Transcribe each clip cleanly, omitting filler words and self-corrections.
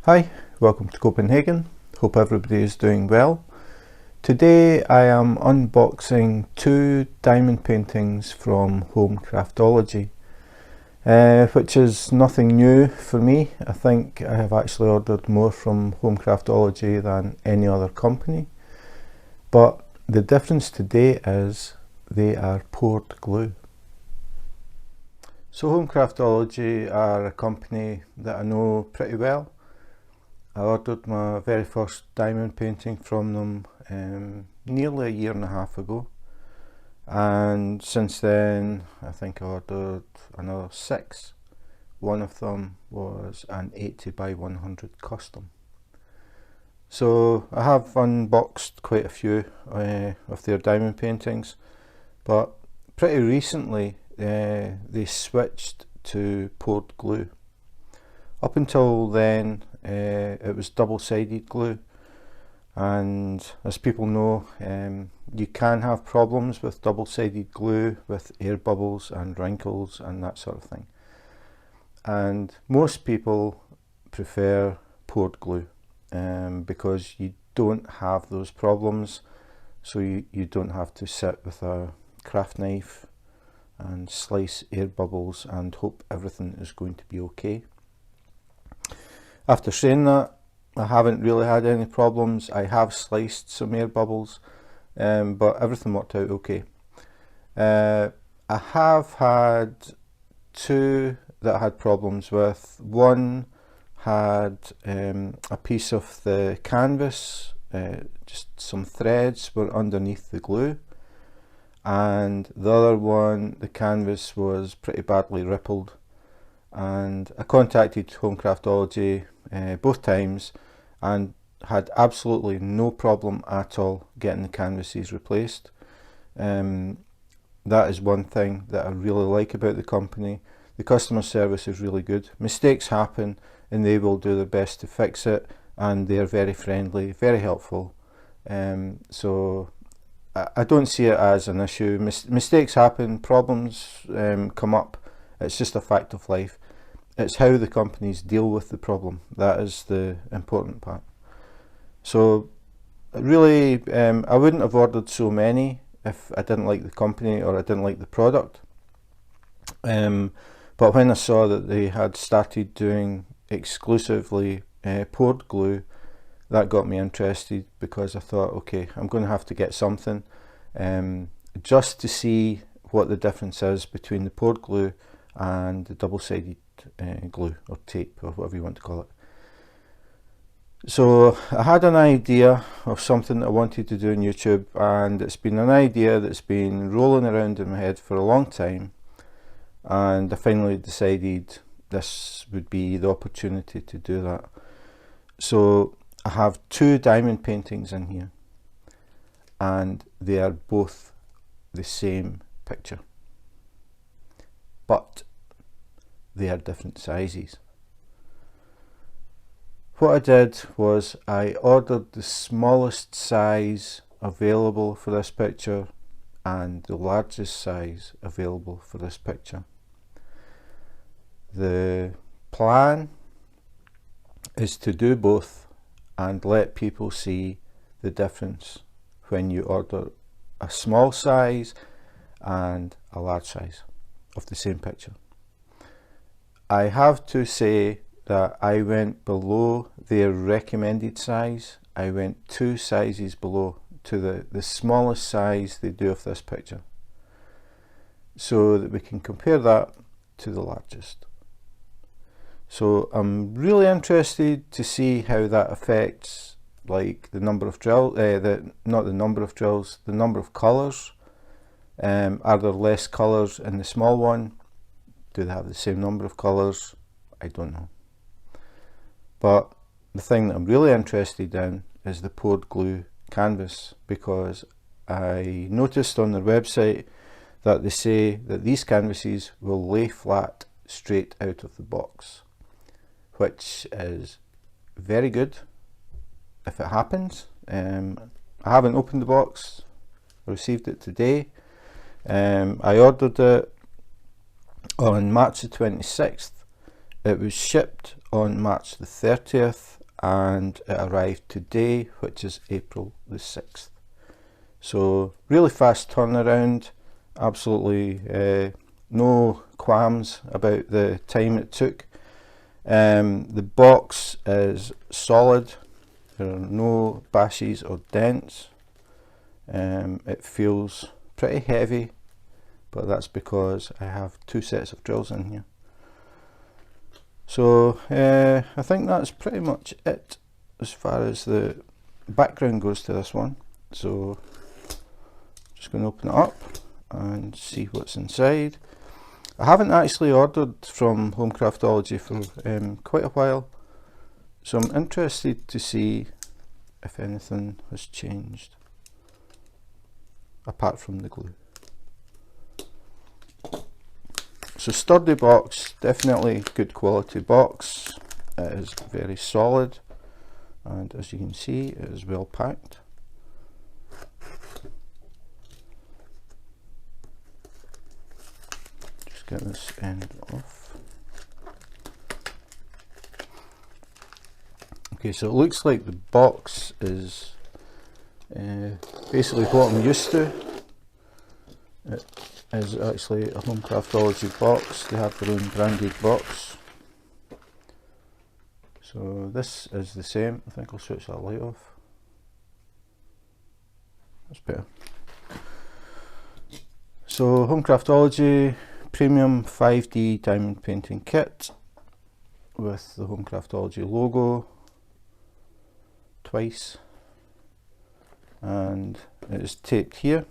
Hi, welcome to Copenhagen. Hope everybody is doing well. Today I am unboxing two diamond paintings from Home Craftology, which is nothing new for me. I think I have actually ordered more from Home Craftology than any other company. But the difference today is they are poured glue. So Home Craftology are a company that I know pretty well. I ordered my very first diamond painting from them nearly a year and a half ago, and since then I think I ordered another 6. One of them was an 80 by 100 custom. So I have unboxed quite a few of their diamond paintings, but pretty recently they switched to poured glue. Up until then it was double-sided glue, and as people know, you can have problems with double-sided glue with air bubbles and wrinkles and that sort of thing, and most people prefer poured glue because you don't have those problems, so you don't have to sit with a craft knife and slice air bubbles and hope everything is going to be okay. After saying that, I haven't really had any problems. I have sliced some air bubbles, but everything worked out okay. I have had 2 that I had problems with. One had a piece of the canvas, just some threads were underneath the glue, and the other one, the canvas was pretty badly rippled, and I contacted Home Craftology both times and had absolutely no problem at all getting the canvases replaced. That is one thing that I really like about the company. The customer service is really good. Mistakes happen and they will do their best to fix it, and they are very friendly, very helpful. So I don't see it as an issue. Mistakes happen, problems come up. It's just a fact of life. It's how the companies deal with the problem that is the important part. So really, I wouldn't have ordered so many if I didn't like the company or I didn't like the product. But when I saw that they had started doing exclusively poured glue, that got me interested, because I thought, okay, I'm going to have to get something just to see what the difference is between the poured glue and the double-sided glue or tape or whatever you want to call it. So I had an idea of something that I wanted to do on YouTube, and it's been an idea that's been rolling around in my head for a long time, and I finally decided this would be the opportunity to do that. So I have 2 diamond paintings in here, and they are both the same picture, but they are different sizes. What I did was I ordered the smallest size available for this picture and the largest size available for this picture. The plan is to do both and let people see the difference when you order a small size and a large size of the same picture. I have to say that I went below their recommended size. I went 2 sizes below to the smallest size they do of this picture, so that we can compare that to the largest. So I'm really interested to see how that affects, like, the number of drills, not the number of drills, the number of colours. Are there less colours in the small one? Do they have the same number of colours? I don't know. But the thing that I'm really interested in is the poured glue canvas, because I noticed on their website that they say that these canvases will lay flat straight out of the box, which is very good if it happens. I haven't opened the box. I received it today. I ordered it on March the 26th. It was shipped on March the 30th, and it arrived today, which is April the 6th. So really fast turnaround, absolutely no qualms about the time it took. The box is solid, there are no bashes or dents. It feels pretty heavy, but that's because I have 2 sets of drills in here. So I think that's pretty much it as far as the background goes to this one. So just going to open it up and see what's inside. I haven't actually ordered from Home Craftology for quite a while, so I'm interested to see if anything has changed apart from the glue. So sturdy box, definitely good quality box. It is very solid, and as you can see, it is well packed. Just get this end off. Okay, so it looks like the box is basically what I'm used to. It is actually a Home Craftology box. They have their own branded box. So this is the same. I think I'll switch that light off. That's better. So Home Craftology Premium 5D Diamond Painting Kit with the Home Craftology logo twice, and it is taped here.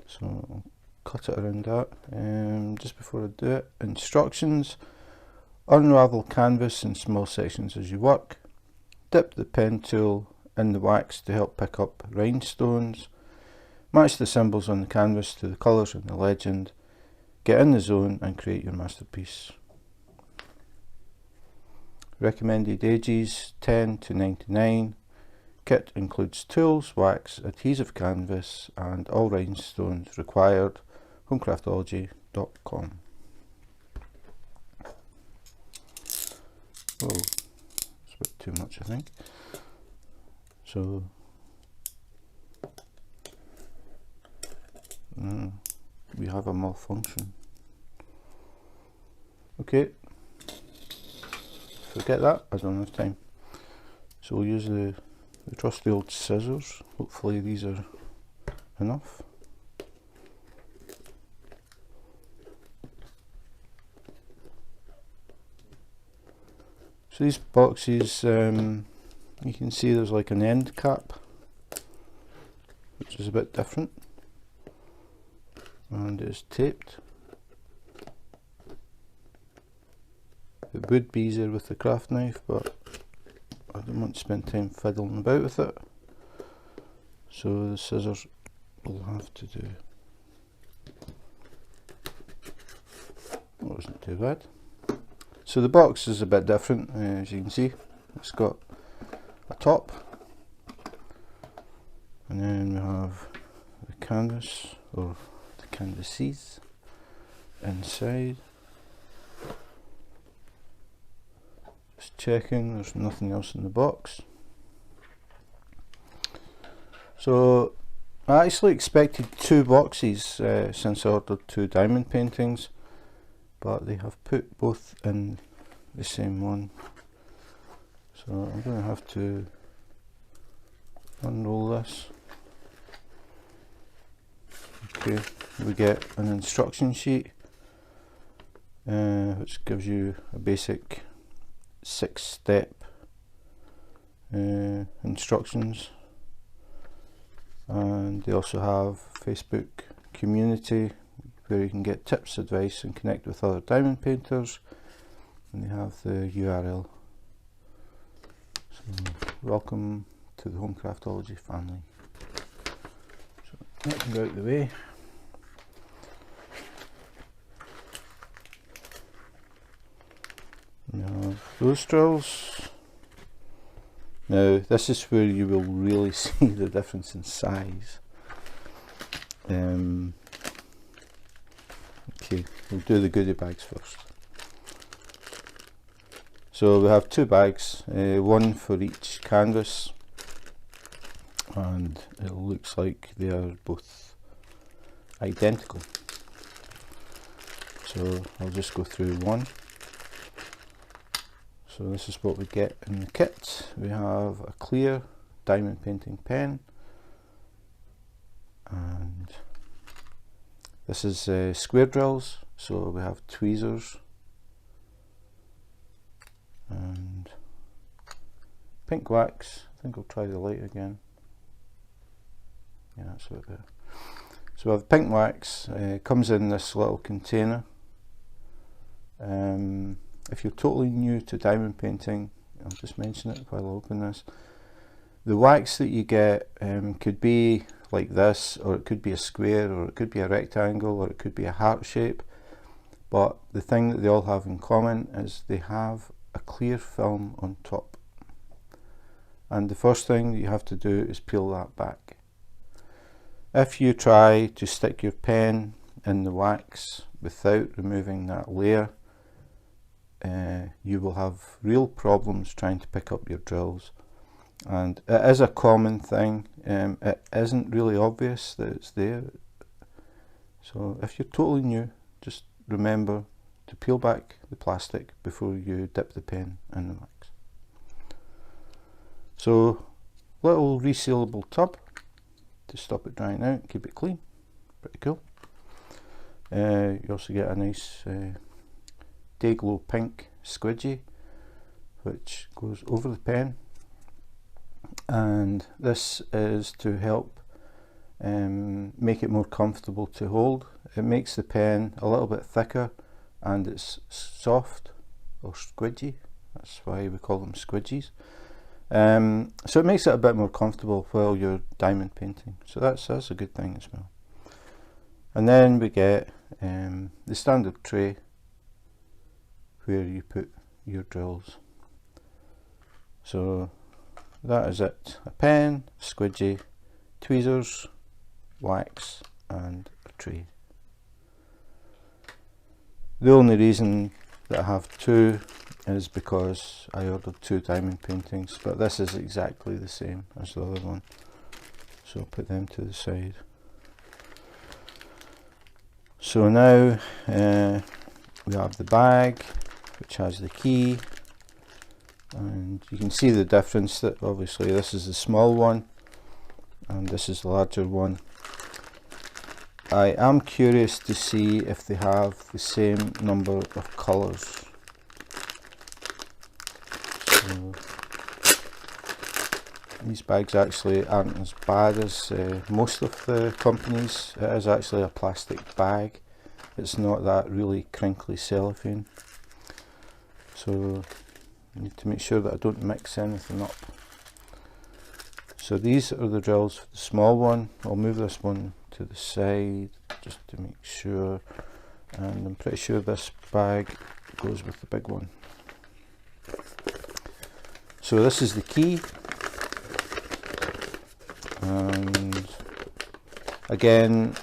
So I'll cut it around that. Just before I do it, instructions: unravel canvas in small sections as you work, dip the pen tool in the wax to help pick up rhinestones, match the symbols on the canvas to the colours and the legend, get in the zone and create your masterpiece. Recommended ages 10 to 99. Kit includes tools, wax, adhesive canvas and all rhinestones required. homecraftology.com. Oh, it's a bit too much, I think. So we have a malfunction. Okay, forget that, I don't have time. So we'll use the trusty old scissors. Hopefully these are enough. So these boxes, you can see there's like an end cap, which is a bit different, and it's taped. It would be easier with the craft knife, but I don't want to spend time fiddling about with it, so the scissors will have to do. That wasn't too bad. So the box is a bit different, as you can see. It's got a top, and then we have the canvas, or the canvases inside. Just checking there's nothing else in the box. So I actually expected 2 boxes since I ordered 2 diamond paintings, but they have put both in the same one. So I'm going to have to unroll this. Okay, we get an instruction sheet which gives you a basic 6-step instructions, and they also have Facebook community where you can get tips, advice and connect with other diamond painters, and they have the URL. So welcome to the Home Craftology family. So that can go out the way. We have those drills. Now this is where you will really see the difference in size. Okay, we'll do the goodie bags first. So we have 2 bags, one for each canvas, and it looks like they are both identical. So I'll just go through one. So this is what we get in the kit. We have a clear diamond painting pen, and this is square drills, so we have tweezers and pink wax. I think I'll try the light again. Yeah, that's about there. So we have pink wax, comes in this little container. If you're totally new to diamond painting, I'll just mention it while I open this. The wax that you get could be like this, or it could be a square, or it could be a rectangle, or it could be a heart shape. But the thing that they all have in common is they have a clear film on top. And the first thing that you have to do is peel that back. If you try to stick your pen in the wax without removing that layer, you will have real problems trying to pick up your drills. And it is a common thing. It isn't really obvious that it's there. So if you're totally new, just remember to peel back the plastic before you dip the pen in the wax. So little resealable tub to stop it drying out, keep it clean. Pretty cool. You also get a nice day glow pink squidgy which goes over the pen, and this is to help make it more comfortable to hold. It makes the pen a little bit thicker and it's soft, or squidgy, that's why we call them squidgies. So it makes it a bit more comfortable while you're diamond painting, so that's a good thing as well. And then we get the standard tray where you put your drills. So that is it: a pen, squidgy, tweezers, wax and a tray. The only reason that I have 2 is because I ordered 2 diamond paintings, but this is exactly the same as the other one, so I'll put them to the side. So now we have the bag which has the key, and you can see the difference that obviously this is the small one and this is the larger one. I am curious to see if they have the same number of colours. So these bags actually aren't as bad as most of the companies. It is actually a plastic bag. It's not that really crinkly cellophane. So I need to make sure that I don't mix anything up. So these are the drills for the small one. I'll move this one to the side just to make sure, and I'm pretty sure this bag goes with the big one. So this is the key, and again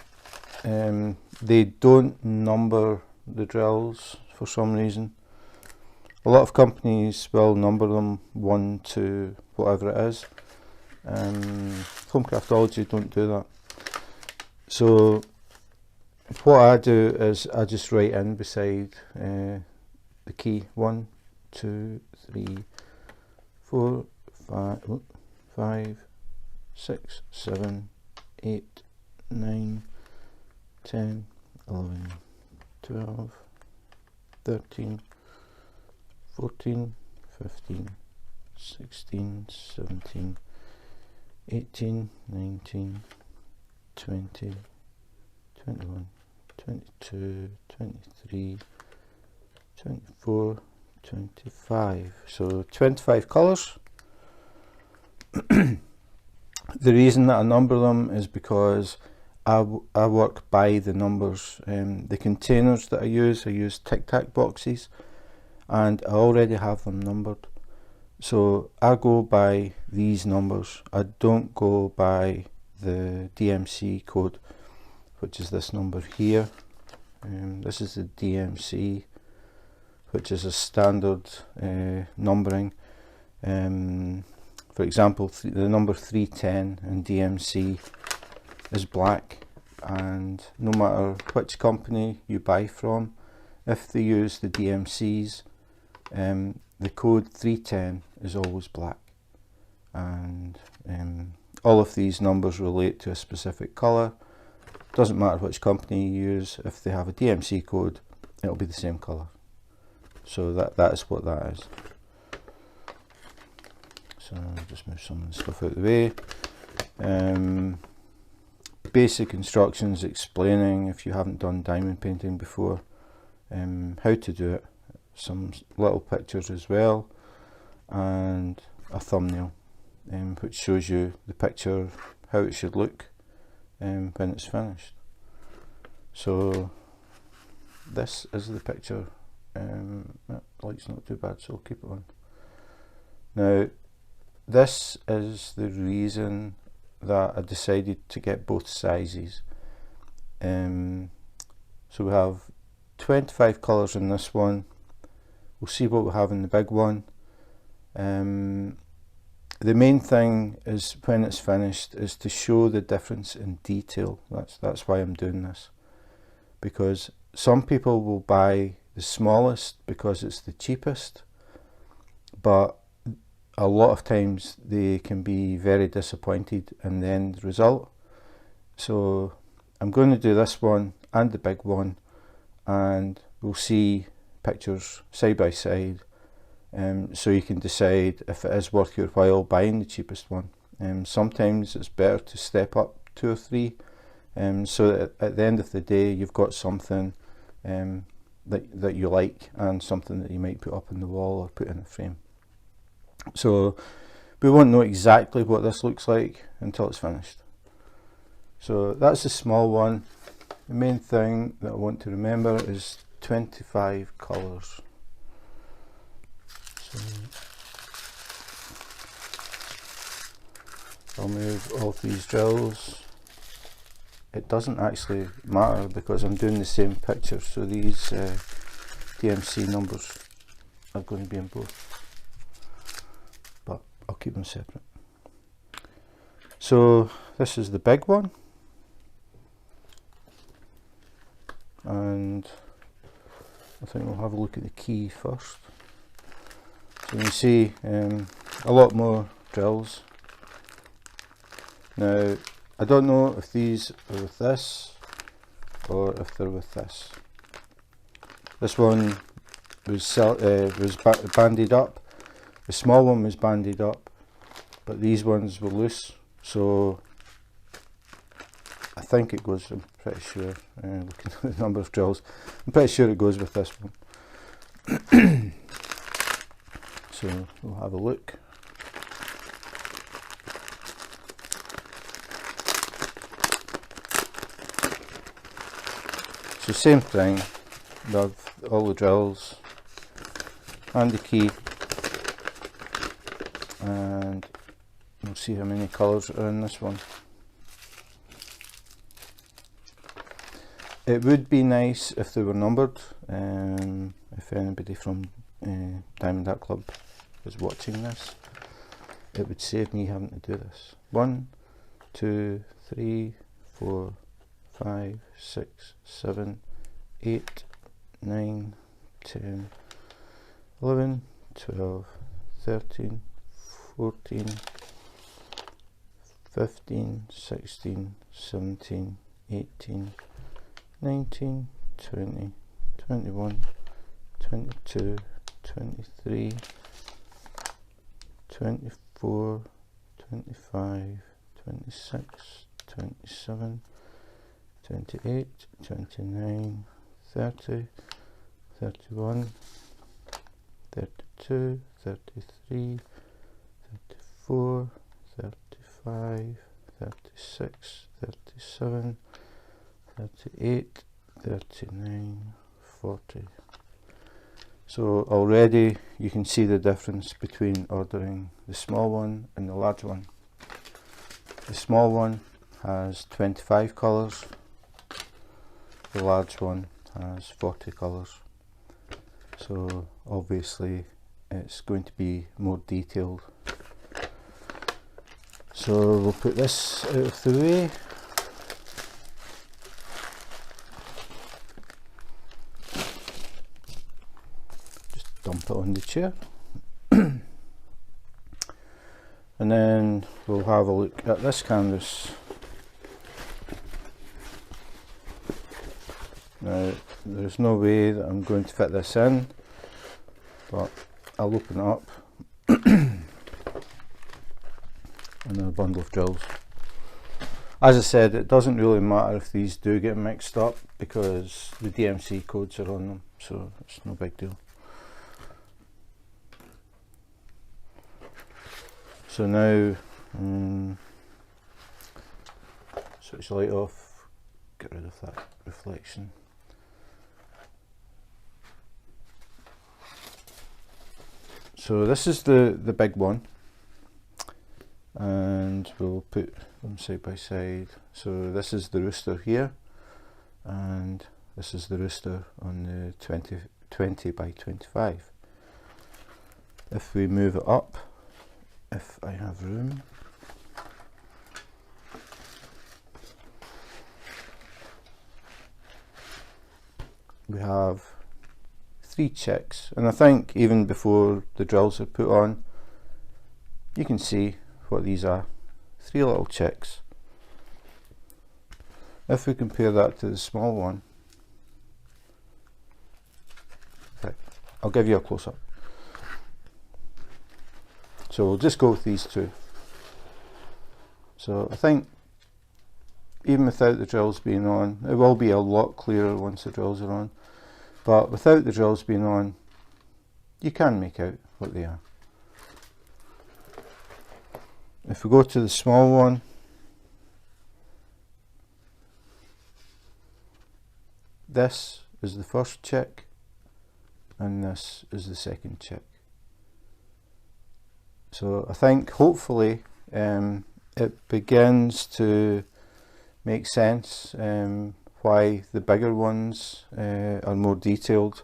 they don't number the drills for some reason. A lot of companies will number them 1 to whatever it is. Home Craftology don't do that. So what I do is I just write in beside the key 1, 2, 3, 4, 5, 6, 7, 8, 9, 10, 11, 12, 13, 14, 15, 16, 17, 18, 19, 20, 21, 22, 23, 24, 25. So 25 colours. The reason that I number them is because I work by the numbers. The containers that I use Tic Tac boxes, and I already have them numbered. So I go by these numbers. I don't go by the DMC code, which is this number here. This is the DMC, which is a standard numbering. For example, the number 310 in DMC is black, and no matter which company you buy from, if they use the DMCs, the code 310 is always black, and all of these numbers relate to a specific colour. Doesn't matter which company you use, if they have a DMC code, it'll be the same colour. So that is what that is. So I'll just move some of the stuff out of the way. Basic instructions explaining, if you haven't done diamond painting before, how to do it. Some little pictures as well, and a thumbnail, which shows you the picture, how it should look when it's finished. So this is the picture. That light's not too bad, so I'll keep it on. Now, this is the reason that I decided to get both sizes. So we have 25 colours in this one. We'll see what we have in the big one. The main thing is, when it's finished, is to show the difference in detail. That's why I'm doing this, because some people will buy the smallest because it's the cheapest, but a lot of times they can be very disappointed in the end result. So I'm going to do this one and the big one, and we'll see pictures side by side, so you can decide if it is worth your while buying the cheapest one. Sometimes it's better to step up 2 or 3, so that at the end of the day you've got something that you like, and something that you might put up on the wall or put in a frame. So we won't know exactly what this looks like until it's finished. So that's the small one. The main thing that I want to remember is 25 colours. So I'll move all of these drills. It doesn't actually matter because I'm doing the same picture, so these DMC numbers are going to be in both, but I'll keep them separate. So this is the big one, and I think we'll have a look at the key first. So you can see a lot more drills. Now, I don't know if these are with this or if they're with this. This one was banded up. The small one was banded up, but these ones were loose. So I think it goes, I'm pretty sure, looking at the number of drills, I'm pretty sure it goes with this one. So we'll have a look. So same thing, we have all the drills and the key, and we'll see how many colours are in this one. It would be nice if they were numbered. If anybody from Diamond Art Club is watching this, it would save me having to do this. 1, 2, 3, 4, 5, 6, 7, 8, 9, 10, 11, 12, 13, 14, 15, 16, 17, 18, 19, 20, 21, 22, 23, 24, 25, 26, 27, 28, 29, 30, 31, 32, 33, 34, 35, 36, 37, 38, 39, 40. So already you can see the difference between ordering the small one and the large one. The small one has 25 colours, the large one has 40 colours. so obviously it's going to be more detailed. So we'll put this out of the way. Just dump it on the chair. And then we'll have a look at this canvas. Now, there's no way that I'm going to fit this in, but I'll open it up. And a bundle of drills. As I said, it doesn't really matter if these do get mixed up because the DMC codes are on them, so it's no big deal. So now, switch the light off, get rid of that reflection. So this is the big one, and we'll put them side by side. So this is the rooster here, and this is the rooster on the 20 by 25. If we move it up, if I have room, we have 3 checks, and I think even before the drills are put on, you can see what these are. 3 little checks. If we compare that to the small one, right, I'll give you a close-up. So we'll just go with these 2. So I think even without the drills being on, it will be a lot clearer once the drills are on, but without the drills being on, you can make out what they are. If we go to the small one, this is the first check and this is the second check. So I think hopefully it begins to make sense why the bigger ones are more detailed,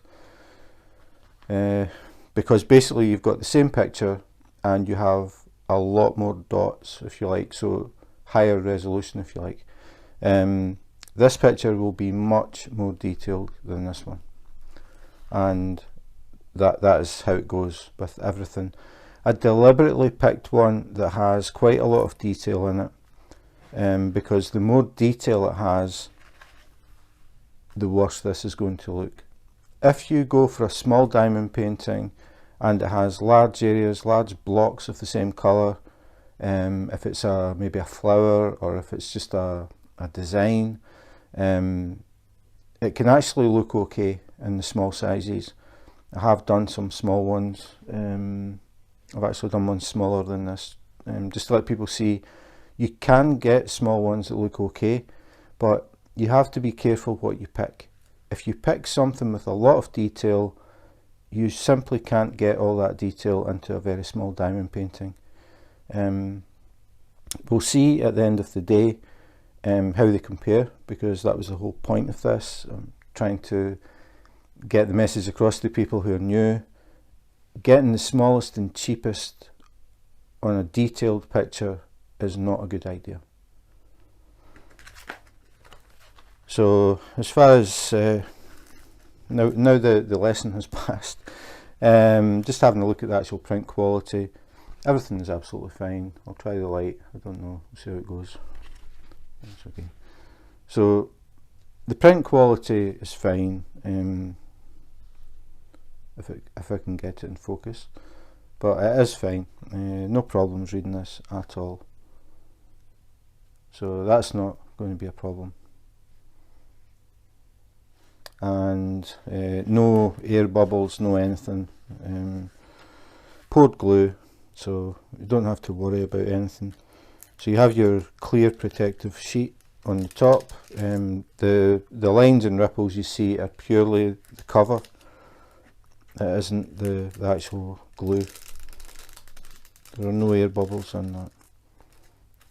because basically you've got the same picture and you have a lot more dots, if you like, so higher resolution, if you like. This picture will be much more detailed than this one, and that is how it goes with everything. I deliberately picked one that has quite a lot of detail in it, because the more detail it has, the worse this is going to look. If you go for a small diamond painting and it has large areas, large blocks of the same colour, if it's maybe a flower or if it's just a design, it can actually look okay in the small sizes. I have done some small ones. I've actually done one smaller than this, just to let people see you can get small ones that look okay, but you have to be careful what you pick. If you pick something with a lot of detail, you simply can't get all that detail into a very small diamond painting. We'll see at the end of the day how they compare, because that was the whole point of this. I'm trying to get the message across to people who are new. Getting the smallest and cheapest on a detailed picture is not a good idea. So as far as now the lesson has passed, just having a look at the actual print quality, everything is absolutely fine. I'll try the light, I don't know, we'll see how it goes. It's okay. So the print quality is fine, if I can get it in focus, but it is fine. No problems reading this at all, so that's not going to be a problem. And no air bubbles, no anything. Poured glue, so you don't have to worry about anything. So you have your clear protective sheet on the top. The lines and ripples you see are purely the cover. It isn't the actual glue. There are no air bubbles on that,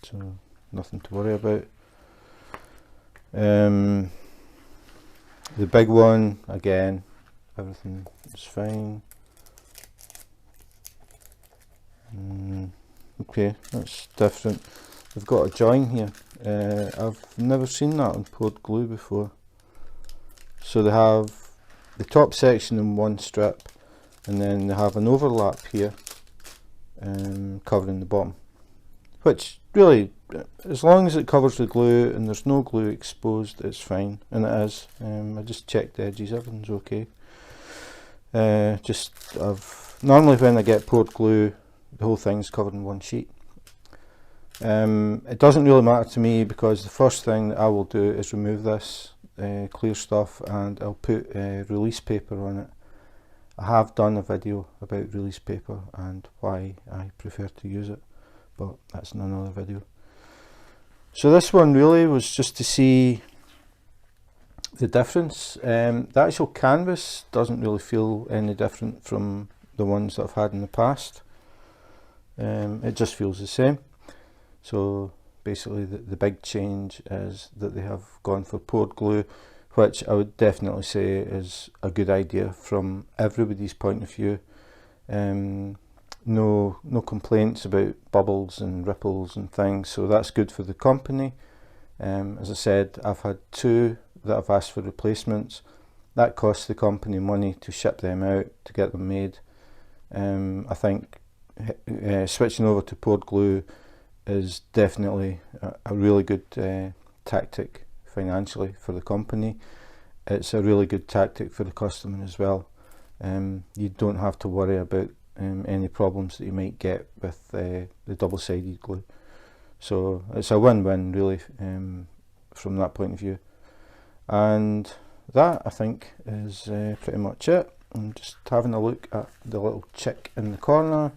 so nothing to worry about. The big one, again, everything is fine. Okay, that's different. They've got a join here. I've never seen that on poured glue before. So they have the top section in one strip, and then they have an overlap here covering the bottom, which really, as long as it covers the glue and there's no glue exposed, it's fine, and it is. I just checked the edges, everything's okay. Normally when I get poured glue, the whole thing's covered in one sheet. It doesn't really matter to me, because the first thing that I will do is remove this clear stuff, and I'll put release paper on it. I have done a video about release paper and why I prefer to use it, but that's in another video. So this one really was just to see the difference. The actual canvas doesn't really feel any different from the ones that I've had in the past. It just feels the same. So basically the big change is that they have gone for poured glue, which I would definitely say is a good idea from everybody's point of view. No complaints about bubbles and ripples and things, so that's good for the company. As I said, I've had 2 that I've asked for replacements. That costs the company money to ship them out, to get them made. I think switching over to poured glue is definitely a really good tactic financially for the company. It's a really good tactic for the customer as well. You don't have to worry about any problems that you might get with the double-sided glue. So it's a win-win really from that point of view. And that, I think, is pretty much it. I'm just having a look at the little chick in the corner,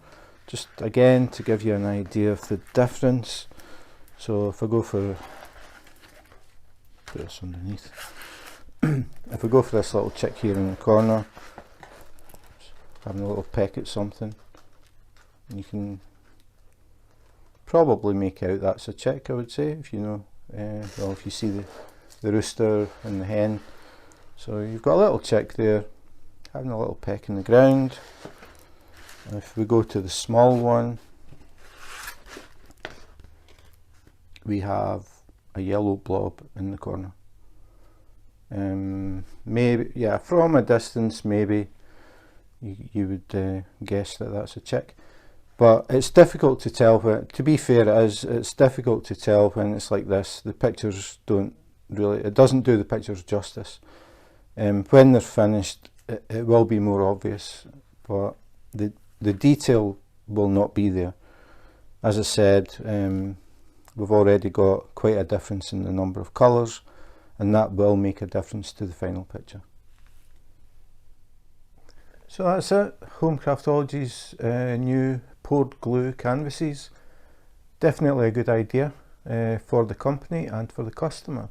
just again to give you an idea of the difference. So if I go for, put this underneath, if we go for this little chick here in the corner, having a little peck at something, you can probably make out that's a chick, I would say, if you know, well, if you see the rooster and the hen. So you've got a little chick there having a little peck in the ground. And if we go to the small one, we have a yellow blob in the corner. Maybe, yeah, from a distance maybe you would guess that that's a chick, but it's difficult to tell. To be fair, it's difficult to tell when it's like this. The pictures don't really, it doesn't do the pictures justice. When they're finished, it will be more obvious, but the detail will not be there. As I said, we've already got quite a difference in the number of colours, and that will make a difference to the final picture. So that's it. Home Craftology's new poured glue canvases. Definitely a good idea for the company and for the customer.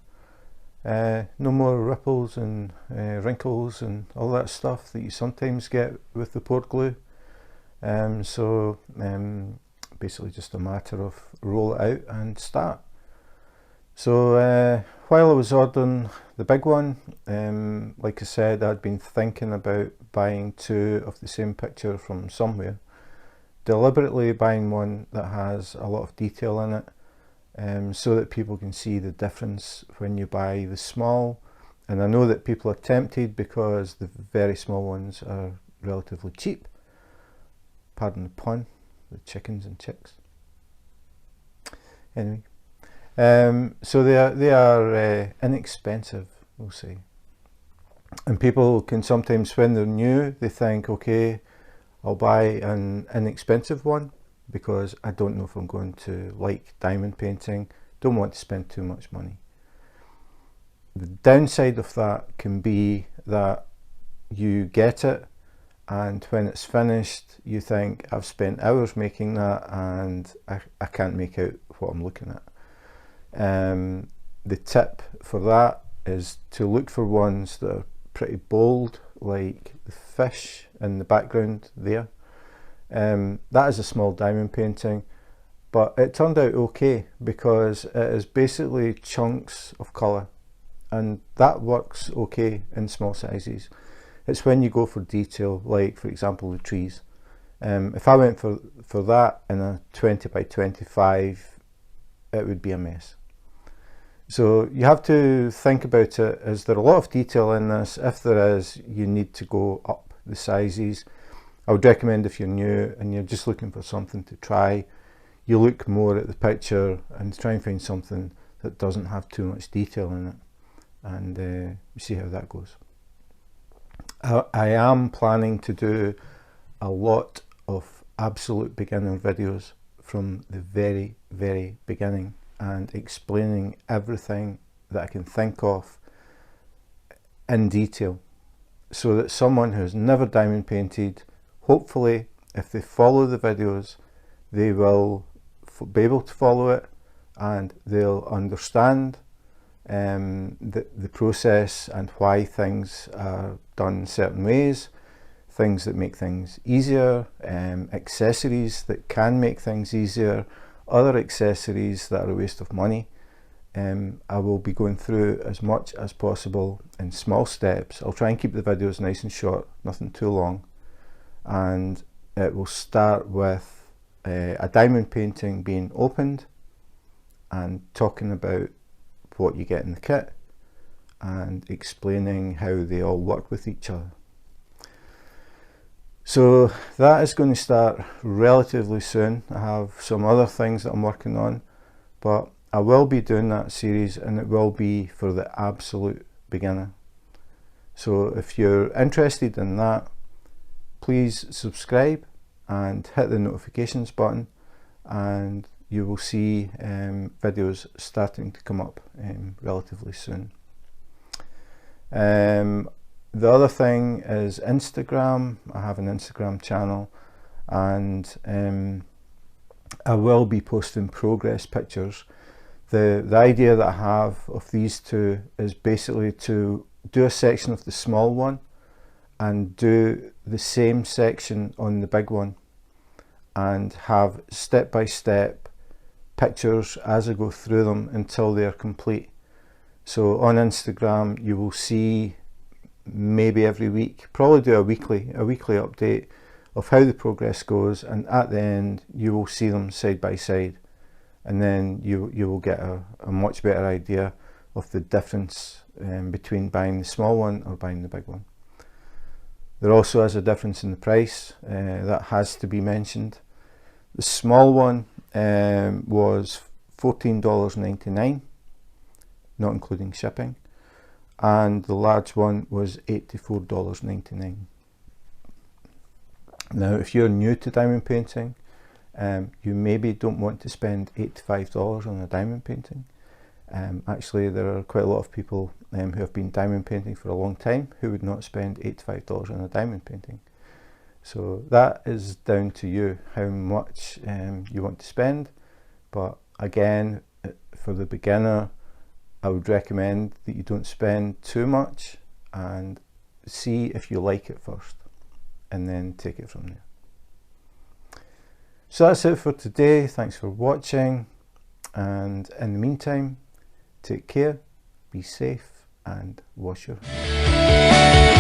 No more ripples and wrinkles and all that stuff that you sometimes get with the poured glue. Basically just a matter of roll it out and start. So while I was ordering the big one, like I said, I'd been thinking about buying 2 of the same picture from somewhere, deliberately buying one that has a lot of detail in it, so that people can see the difference when you buy the small. And I know that people are tempted because the very small ones are relatively cheap. Pardon the pun, the chickens and chicks. Anyway, so they are inexpensive, we'll say. And people can sometimes, when they're new, they think, okay, I'll buy an inexpensive one because I don't know if I'm going to like diamond painting, don't want to spend too much money. The downside of that can be that you get it, and when it's finished you think, I've spent hours making that and I can't make out what I'm looking at. The tip for that is to look for ones that are pretty bold, like the fish in the background there. That is a small diamond painting, but it turned out okay because it is basically chunks of colour, and that works okay in small sizes. It's when you go for detail, like for example the trees. If I went for that in a 20 by 25, it would be a mess. So you have to think about it. Is there a lot of detail in this? If there is, you need to go up the sizes. I would recommend if you're new and you're just looking for something to try, you look more at the picture and try and find something that doesn't have too much detail in it, and see how that goes. I am planning to do a lot of absolute beginner videos from the very, very beginning, and explaining everything that I can think of in detail, so that someone who's never diamond painted, hopefully if they follow the videos, they will be able to follow it and they'll understand the process and why things are done certain ways, things that make things easier, accessories that can make things easier, other accessories that are a waste of money. I will be going through as much as possible in small steps. I'll try and keep the videos nice and short, nothing too long, and it will start with a diamond painting being opened and talking about what you get in the kit and explaining how they all work with each other. So that is going to start relatively soon. I have some other things that I'm working on, but I will be doing that series, and it will be for the absolute beginner. So if you're interested in that, please subscribe and hit the notifications button, and you will see videos starting to come up relatively soon. The other thing is Instagram. I have an Instagram channel, and I will be posting progress pictures. The idea that I have of these two is basically to do a section of the small one and do the same section on the big one, and have step-by-step pictures as I go through them until they're complete. So on Instagram you will see maybe every week, probably do a weekly update of how the progress goes, and at the end you will see them side by side, and then you will get a much better idea of the difference between buying the small one or buying the big one. There also is a difference in the price that has to be mentioned. The small one was $14.99, not including shipping, and the large one was $84.99. Now if you're new to diamond painting, you maybe don't want to spend $85 on a diamond painting. Actually there are quite a lot of people who have been diamond painting for a long time who would not spend $85 on a diamond painting. So that is down to you how much you want to spend, but again, for the beginner I would recommend that you don't spend too much and see if you like it first, and then take it from there. So that's it for today. Thanks for watching, and in the meantime, take care, be safe, and wash your hands.